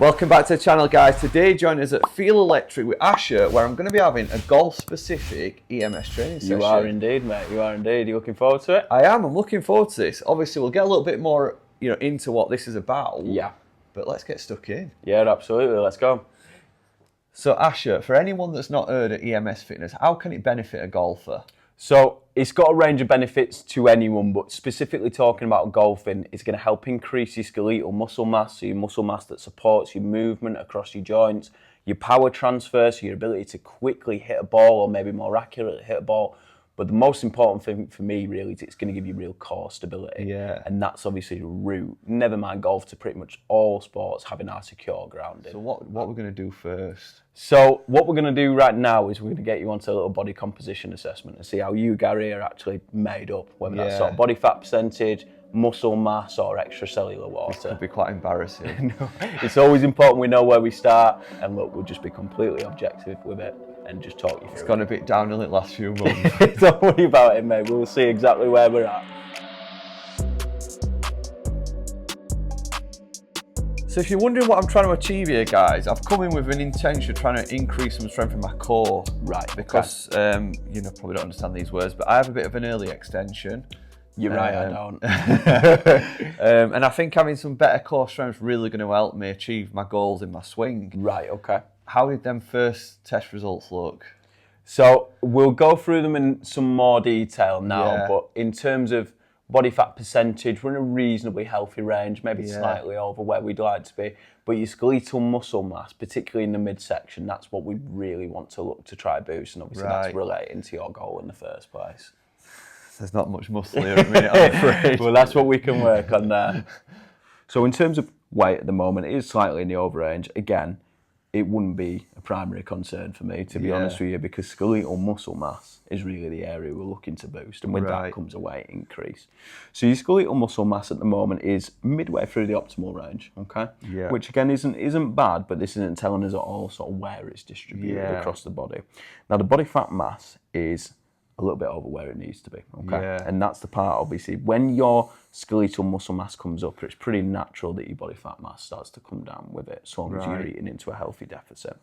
Welcome back to the channel, guys. Today join us at Feel Electric with Asher, where I'm going to be having a golf-specific EMS training session. You are indeed, mate. You are indeed. You looking forward to it? I am. I'm looking forward to this. Obviously, we'll get a little bit more, into what this is about. Yeah. But let's get stuck in. Yeah, absolutely. Let's go. So, Asher, for anyone that's not heard of EMS fitness, how can it benefit a golfer? So it's got a range of benefits to anyone, but specifically talking about golfing, it's going to help increase your skeletal muscle mass, so your muscle mass that supports your movement across your joints, your power transfer, so your ability to quickly hit a ball or maybe more accurately hit a ball. But the most important thing for me really is it's going to give you real core stability. Yeah. And that's obviously the root, never mind golf, to pretty much all sports having our secure grounding. So what we're going to do first? So what we're going to do right now is we're going to get you onto a little body composition assessment and see how you, Gary, are actually made up, whether that's sort of body fat percentage, muscle mass or extracellular water. This could be quite embarrassing. No, it's always important we know where we start, and look, we'll just be completely objective with it and just talk you through. It's gone a bit downhill in the last few months. Don't worry about it, mate. We'll see exactly where we're at. So if you're wondering what I'm trying to achieve here, guys, I've come in with an intention of trying to increase some strength in my core. Right. Because, probably don't understand these words, but I have a bit of an early extension. You're right, I don't. And I think having some better core strength is really going to help me achieve my goals in my swing. Right, okay. How did them first test results look? So we'll go through them in some more detail now, but in terms of body fat percentage, we're in a reasonably healthy range, maybe slightly over where we'd like to be. But your skeletal muscle mass, particularly in the midsection, that's what we really want to look to try boost. And obviously that's relating to your goal in the first place. There's not much muscle here at the minute, I'm afraid. Well, that's what we can work on there. So in terms of weight at the moment, it is slightly in the over range. Again, it wouldn't be a primary concern for me, to be honest with you, because skeletal muscle mass is really the area we're looking to boost, and with that comes a weight increase. So your skeletal muscle mass at the moment is midway through the optimal range, okay? Yeah. Which again isn't bad, but this isn't telling us at all sort of where it's distributed across the body. Now the body fat mass is a little bit over where it needs to be, okay? Yeah. And that's the part, obviously, when your skeletal muscle mass comes up, it's pretty natural that your body fat mass starts to come down with it, as long as you're eating into a healthy deficit.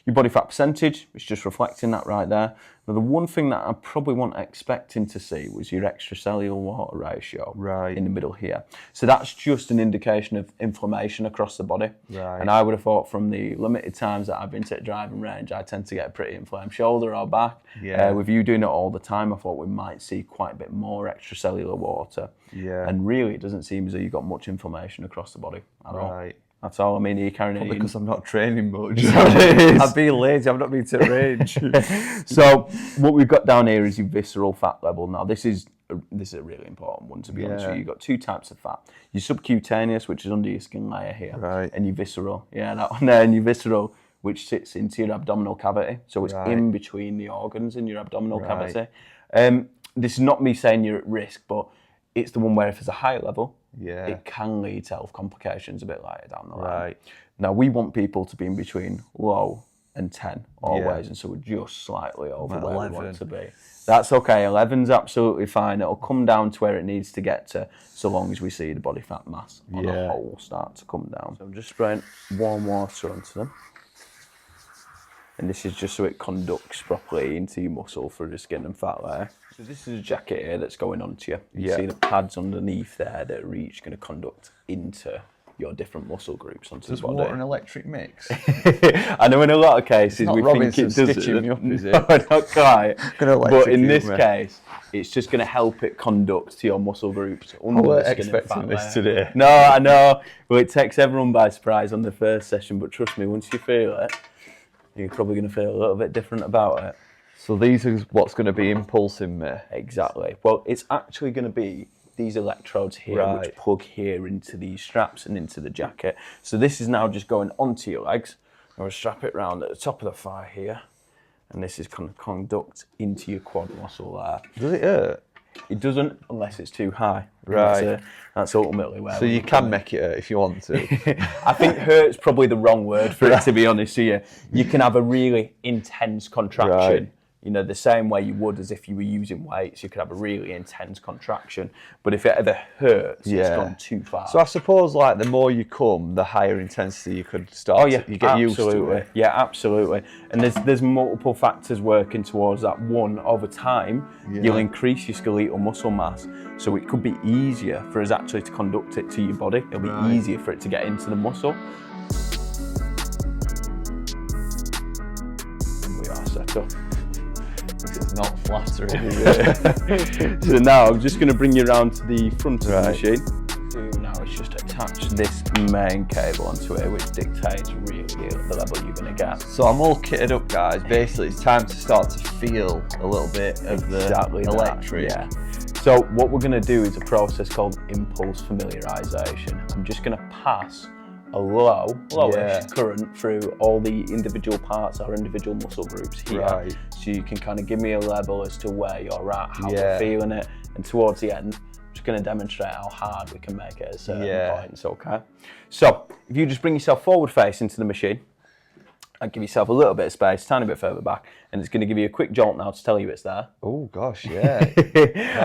Your body fat percentage is just reflecting that right there. Now, the one thing that I probably wasn't expecting to see was your extracellular water ratio in the middle here. So that's just an indication of inflammation across the body. Right. And I would have thought from the limited times that I've been to the driving range, I tend to get a pretty inflamed shoulder or back. Yeah. With you doing it all the time, I thought we might see quite a bit more extracellular water. Yeah. And really, it doesn't seem as though you've got much inflammation across the body at all. That's all. I mean, are you carrying it? Because I'm not training much. I'm being lazy. I've not been to the range. So what we've got down here is your visceral fat level. Now, this is a really important one, to be honest with you. You've got two types of fat. Your subcutaneous, which is under your skin layer here, and your visceral. Yeah, that one there, and your visceral, which sits into your abdominal cavity. So it's in between the organs in your abdominal cavity. This is not me saying you're at risk, but it's the one where if there's a high level, it can lead to health complications a bit later down the line. Now, we want people to be in between low and 10 always, and so we're just slightly over where 11. We want to be. That's okay. 11's absolutely fine. It'll come down to where it needs to get to, so long as we see the body fat mass on a whole start to come down. So I'm just spraying warm water onto them. And this is just so it conducts properly into your muscle through the skin and fat layer. So this is a jacket here that's going onto you. You see the pads underneath there that are each going to conduct into your different muscle groups onto the body. Does water and electric mix? I know in a lot of cases we think it does. Me up, is it? No, not quite. But in this case, it's just going to help it conduct to your muscle groups under the skin and fat layer. Today. No, I know. Well, it takes everyone by surprise on the first session, but trust me, once you feel it, you're probably going to feel a little bit different about it. So these are what's going to be impulsing me? Exactly. Well, it's actually going to be these electrodes here, which plug here into these straps and into the jacket. So this is now just going onto your legs. I'm going to strap it round at the top of the thigh here. And this is going to conduct into your quad muscle there. Does it hurt? It doesn't unless it's too high. That's ultimately where. So you can make it hurt if you want to. I think hurt's probably the wrong word for it, to be honest with you. You can have a really intense contraction you know, the same way you would as if you were using weights. You could have a really intense contraction, but if it ever hurts, it's gone too far. So I suppose like the more you come, the higher intensity you could start. You get used to it. Yeah, absolutely. And there's multiple factors working towards that. One, over time, you'll increase your skeletal muscle mass, so it could be easier for us actually to conduct it to your body. It'll be easier for it to get into the muscle. We are set up. This is not flattering, is it? So now I'm just going to bring you around to the front of the machine. Now it's just attach this main cable onto it, which dictates really the level you're going to get. So I'm all kitted up, guys. Basically, it's time to start to feel a little bit of the electric. Yeah. So what we're going to do is a process called impulse familiarization. I'm just going to pass a lowish current through all the individual parts, our individual muscle groups here. So you can kind of give me a level as to where you're at, how we're feeling it, and towards the end, I'm just going to demonstrate how hard we can make it at certain points, okay? So if you just bring yourself forward face into the machine, and give yourself a little bit of space, tiny bit further back, and it's going to give you a quick jolt now to tell you it's there. Oh gosh, yeah.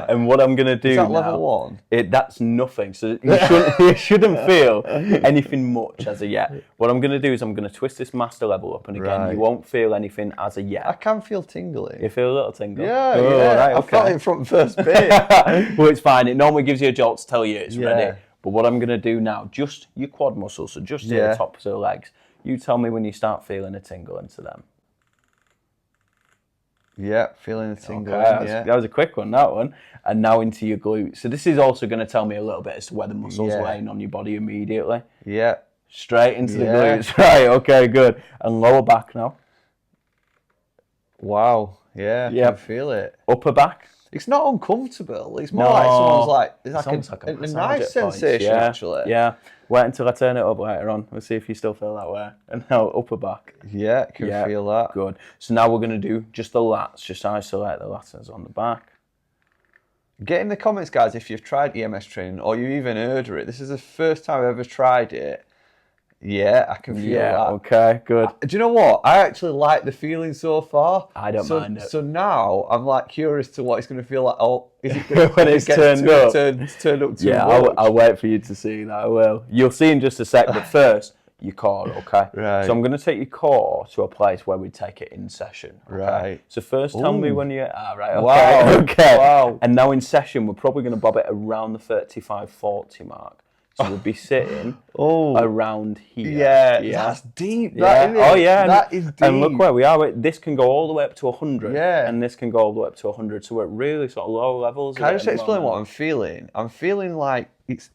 And what I'm going to do is that now, level 1? That's nothing. So you shouldn't feel anything much as of yet. What I'm going to do is I'm going to twist this master level up, and again, you won't feel anything as of yet. I can feel tingling. You feel a little tingle? Yeah, right, okay. I felt it from first bit. Well, it's fine. It normally gives you a jolt to tell you it's ready. But what I'm going to do now, just your quad muscles, so just the tops of the legs. You tell me when you start feeling a tingle into them. Yeah, feeling a tingle. Okay, that was a quick one, that one. And now into your glutes. So this is also going to tell me a little bit as to where the muscle's laying on your body immediately. Yeah. Straight into the glutes. Right, okay, good. And lower back now. Wow, yeah, I can feel it. Upper back. It's not uncomfortable. It's more like someone's like, it's like a nice sensation, actually. Yeah. Wait until I turn it up later on. We'll see if you still feel that way. And now upper back. Yeah, can feel that. Good. So now we're going to do just the lats. Just isolate the lats on the back. Get in the comments, guys, if you've tried EMS training or you even heard of it. This is the first time I've ever tried it. Yeah, I can feel that. Okay, good. Do you know what? I actually like the feeling so far. I don't mind it. So now I'm like curious to what it's going to feel like. Oh, is it going to when it's turned up? Turned up too much? I'll wait for you to see that. I will. You'll see in just a sec, but first, your core, okay? Right. So I'm going to take your core to a place where we take it in session. Okay? Right. So first tell me when you're... right, okay. Wow. Okay. Wow. And now in session, we're probably going to bob it around the 35-40 mark. So we'll be sitting around here. Yeah, that's deep. That is deep. And look where we are. This can go all the way up to 100. Yeah. And this can go all the way up to 100. So we're at really sort of low levels. Can I just explain what I'm feeling? I'm feeling like it's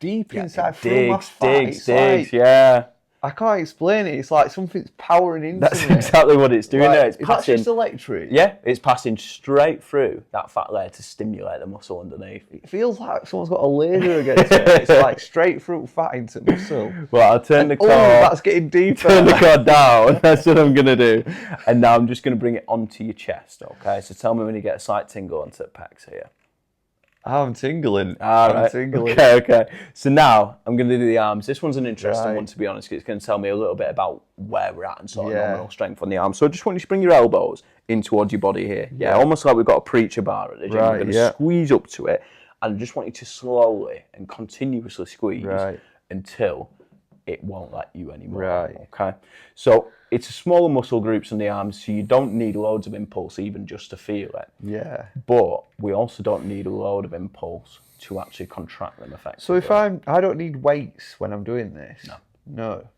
deep inside through my fat. Yeah. I can't explain it. It's like something's powering into That's me. exactly what it's doing there. It's is passing. That just electric? Yeah, it's passing straight through that fat layer to stimulate the muscle underneath. It feels like someone's got a laser against it. It's like straight through fat into muscle. Well, I'll turn the cord. That's getting deeper. Turn the cord down. That's what I'm going to do. And now I'm just going to bring it onto your chest, okay? So tell me when you get a slight tingle onto the pecs here. I'm tingling. I'm tingling. Okay. So now I'm going to do the arms. This one's an interesting one, to be honest, because it's going to tell me a little bit about where we're at and sort of nominal strength on the arms. So I just want you to bring your elbows in towards your body here. Yeah, almost like we've got a preacher bar at the gym. We're going to squeeze up to it, and I just want you to slowly and continuously squeeze until it won't let you anymore. Okay. So it's a smaller muscle groups in the arms, so you don't need loads of impulse even just to feel it. Yeah. But we also don't need a load of impulse to actually contract them effectively. So if I don't need weights when I'm doing this? No.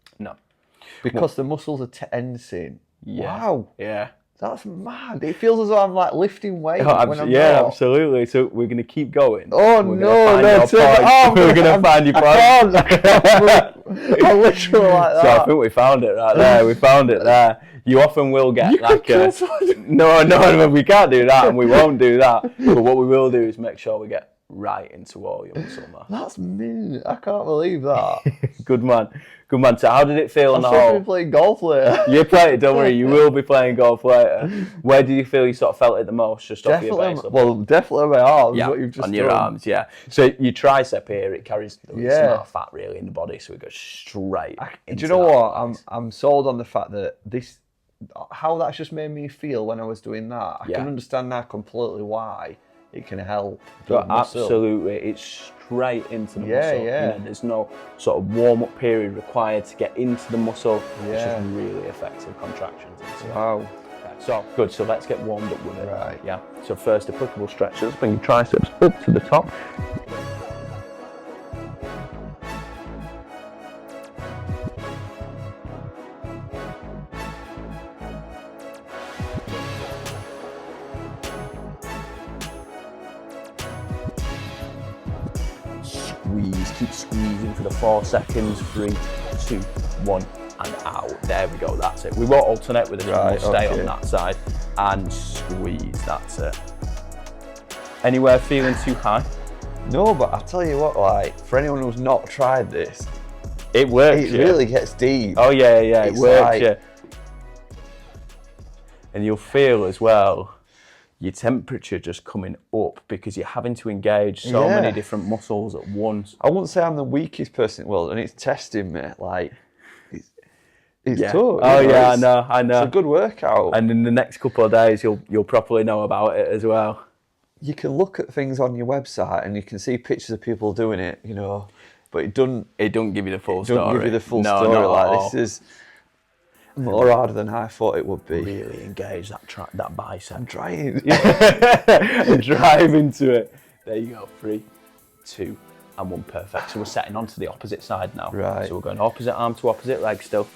Because the muscles are tensing. Yeah. Wow. Yeah. That's mad. It feels as though I'm like lifting weights when I'm not. Absolutely. So we're going to keep going. Oh, no. We're going to find your point. I'm literally like that. So I think we found it right there. We found it there. You often will get No, we can't do that, and we won't do that. But what we will do is make sure we get right into all your muscle mass. That's mint. I can't believe that. Good man. So how did it feel on the whole? I'm supposed to be playing golf later. You play it, don't worry. You will be playing golf later. Where did you feel you sort of felt it the most? Just off your base? Well, definitely on my arms. Yeah, what you've just on your arms, yeah. So your tricep here, it carries the least amount of fat really in the body, so it goes straight. Do you know what? I'm sold on the fact that how that's just made me feel when I was doing that. I can understand now completely why it can help build muscle. Absolutely, it's straight into the muscle. Yeah. You know, there's no sort of warm-up period required to get into the muscle. It's just really effective contractions. Wow. So good, so let's get warmed up with it. Right. Yeah. So first applicable stretches, bring your triceps up to the top. Squeeze, keep squeezing for the 4 seconds. 3, 2, 1, and out. There we go, that's it. We won't alternate with it, we'll stay on that side and squeeze, that's it. Anywhere feeling too high? No, but I'll tell you what, like, for anyone who's not tried this, it works. It really gets deep. Oh yeah, it works, like... And you'll feel as well your temperature just coming up because you're having to engage so many different muscles at once. I wouldn't say I'm the weakest person in the world, and it's testing me. Like, it's tough. I know. It's a good workout. And in the next couple of days, you'll properly know about it as well. You can look at things on your website and you can see pictures of people doing it, you know, but it doesn't give you the full story. It doesn't give you the full story. Like, this is more harder than I thought it would be. Really engage that bicep. I'm trying. Drive into it. There you go. 3, 2, and 1. Perfect. So we're setting onto the opposite side now. Right. So we're going opposite arm to opposite leg still.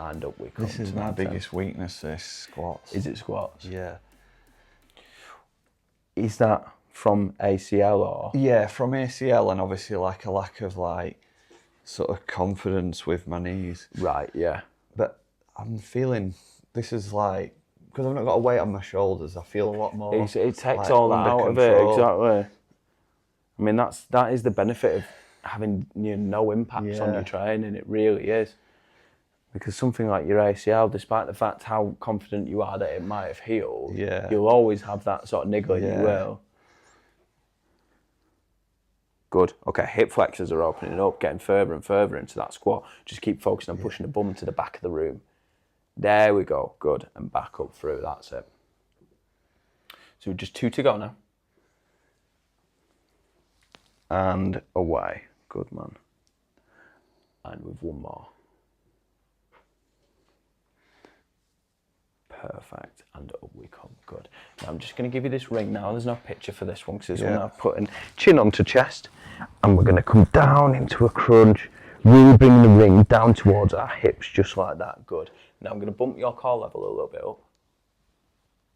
And up we come. This is my biggest weakness, this squats. Is it squats? Yeah. Is that from ACL or? Yeah, from ACL, and obviously like a lack of like sort of confidence with my knees. Right, yeah. But I'm feeling this is like, because I've not got a weight on my shoulders, I feel a lot more. It takes like, all that out of it, exactly. I mean, that is the benefit of having no impact on your training. It really is. Because something like your ACL, despite the fact how confident you are that it might have healed, you'll always have that sort of niggling you will. Good. Okay, hip flexors are opening up, getting further and further into that squat. Just keep focusing on pushing the bum to the back of the room. There we go. Good. And back up through. That's it. So just 2 to go now. And away. Good, man. And with 1 more. Perfect, and up we come. Good. Now I'm just going to give you this ring now. There's no picture for this one because this one I'm putting chin onto chest, and we're going to come down into a crunch, really bring the ring down towards our hips, just like that. Good. Now I'm going to bump your core level a little bit up.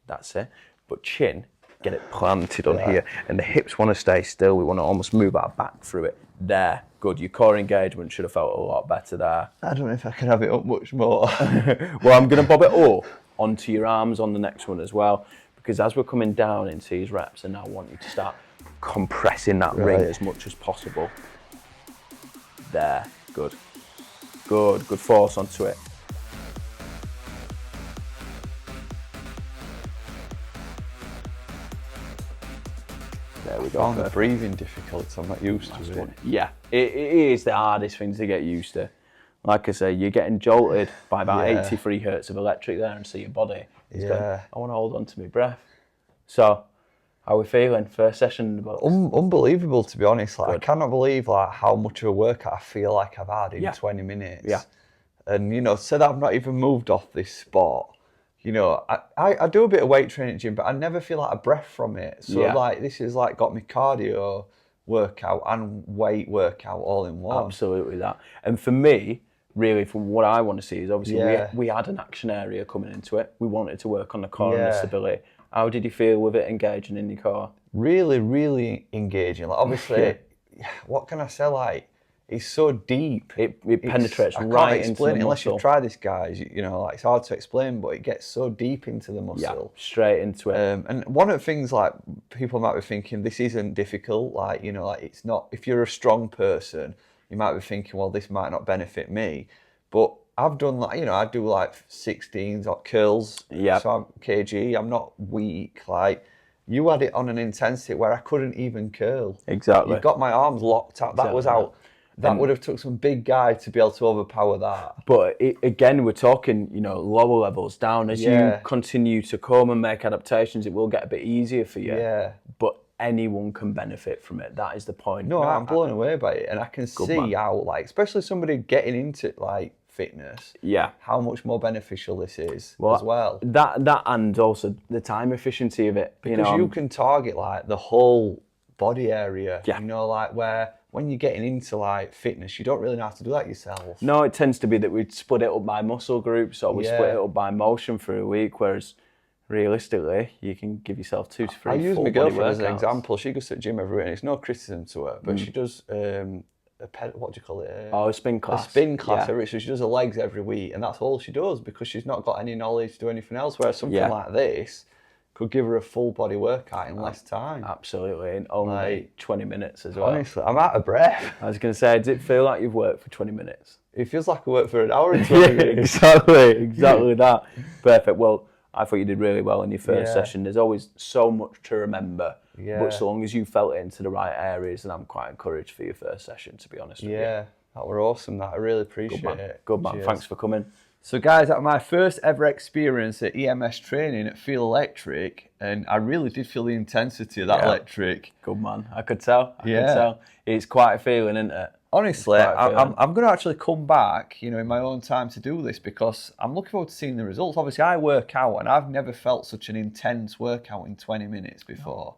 That's it. But chin, get it planted on here, and the hips want to stay still. We want to almost move our back through it. There. Good. Your core engagement should have felt a lot better there. I don't know if I can have it up much more. Well, I'm going to bob it up onto your arms on the next one as well, because as we're coming down into these reps, and I want you to start compressing that ring as much as possible. There. Good. Good. Good force onto it. There we go. I found the breathing difficult, so I'm not used to it. Yeah, it is the hardest thing to get used to. Like I say, you're getting jolted by about 83 hertz of electric there, and so your body is going, I want to hold on to my breath. So, how are we feeling? First session in the books? Unbelievable, to be honest. Like, I cannot believe like how much of a workout I feel like I've had in 20 minutes. Yeah. And, you know, so that I've not even moved off this spot. You know, I do a bit of weight training at gym, but I never feel like a breath from it. So, like, this is like got me cardio workout and weight workout all in one. Absolutely that. And for me, really, from what I want to see is obviously we had an action area coming into it. We wanted to work on the core and the stability. How did you feel with it engaging in your core? Really, really engaging. Like, obviously, what can I say? Like, it's so deep. It penetrates right into the muscle. I can't explain it unless you've tried this, guys. You know, like, it's hard to explain, but it gets so deep into the muscle. Yeah, straight into it. And one of the things, like, people might be thinking, this isn't difficult. Like, you know, like, it's not. If you're a strong person, you might be thinking, well, this might not benefit me. But I've done like, I do like 16s or curls. Yeah. So I'm kg, I'm not weak. Like, you had it on an intensity where I couldn't even curl. Exactly. You got my arms locked out. That was out. That would have took some big guy to be able to overpower that. But again, we're talking, lower levels down. As you continue to come and make adaptations, it will get a bit easier for you. Yeah. But anyone can benefit from it. That is the point. No, I'm blown away by it. And I can see how, like, especially somebody getting into, like, fitness, how much more beneficial this is as well. That and also the time efficiency of it. Because you can target, like, the whole body area. Like, where when you're getting into like fitness, you don't really know how to do that yourself. No, it tends to be that we split it up by muscle groups or we split it up by motion for a week, whereas realistically, you can give yourself 2 to 3 I use full my body girlfriend as an workouts. example. She goes to the gym every week, and it's no criticism to her, but she does what do you call it? A spin class. A spin class every week. So she does her legs every week, and that's all she does because she's not got any knowledge to do anything else. Whereas something like this could give her a full body workout in less time. Absolutely, in only 20 minutes as well. Honestly, I'm out of breath. I was going to say, does it feel like you've worked for 20 minutes? It feels like I worked for an hour and 20 minutes. Exactly that. Perfect. Well, I thought you did really well in your first session. There's always so much to remember, but so long as you felt it into the right areas, and I'm quite encouraged for your first session, to be honest with you. Yeah, that were awesome. I really appreciate it. Good man. Cheers. Thanks for coming. So guys, that was my first ever experience at EMS training at Feel Electric, and I really did feel the intensity of that electric. Good man. I could tell. I could tell. It's quite a feeling, isn't it? Honestly, I'm going to actually come back, in my own time to do this because I'm looking forward to seeing the results. Obviously, I work out, and I've never felt such an intense workout in 20 minutes before.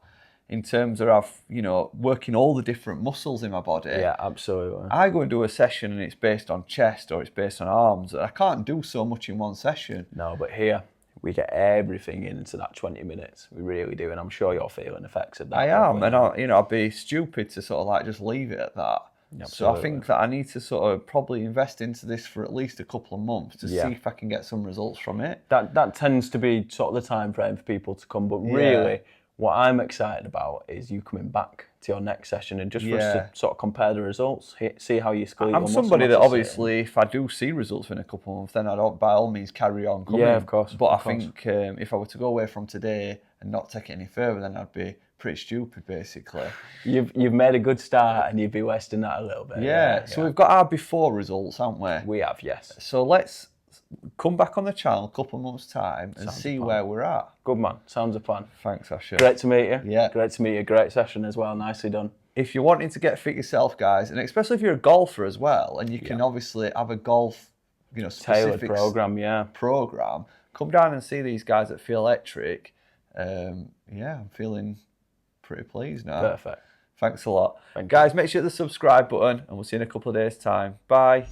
In terms of, working all the different muscles in my body. Yeah, absolutely. I go and do a session and it's based on chest or it's based on arms. I can't do so much in one session. No, but here we get everything into that 20 minutes. We really do, and I'm sure you're feeling effects of that. I am, and I'd be stupid to sort of like just leave it at that. Absolutely. So I think that I need to sort of probably invest into this for at least a couple of months to see if I can get some results from it. That tends to be sort of the time frame for people to come, but really, what I'm excited about is you coming back to your next session and just for us to sort of compare the results, see how you skeletal I'm somebody that obviously, if I do see results in a couple of months, then I don't by all means carry on coming. Yeah, of course. But I think if I were to go away from today and not take it any further, then I'd be pretty stupid, basically. You've made a good start and you'd be wasting that a little bit. Yeah. So we've got our before results, haven't we? We have, yes. So let's come back on the channel a couple of months' time and see where we're at. Good man. Sounds a plan. Thanks, Asher. Great to meet you. Yeah. Great to meet you. Great session as well. Nicely done. If you're wanting to get fit yourself, guys, and especially if you're a golfer as well, and you can obviously have a golf, tailored specific program, come down and see these guys at Feel Electric. I'm feeling pretty pleased now. Perfect. Thanks a lot. Guys, make sure to hit the subscribe button, and we'll see you in a couple of days' time. Bye.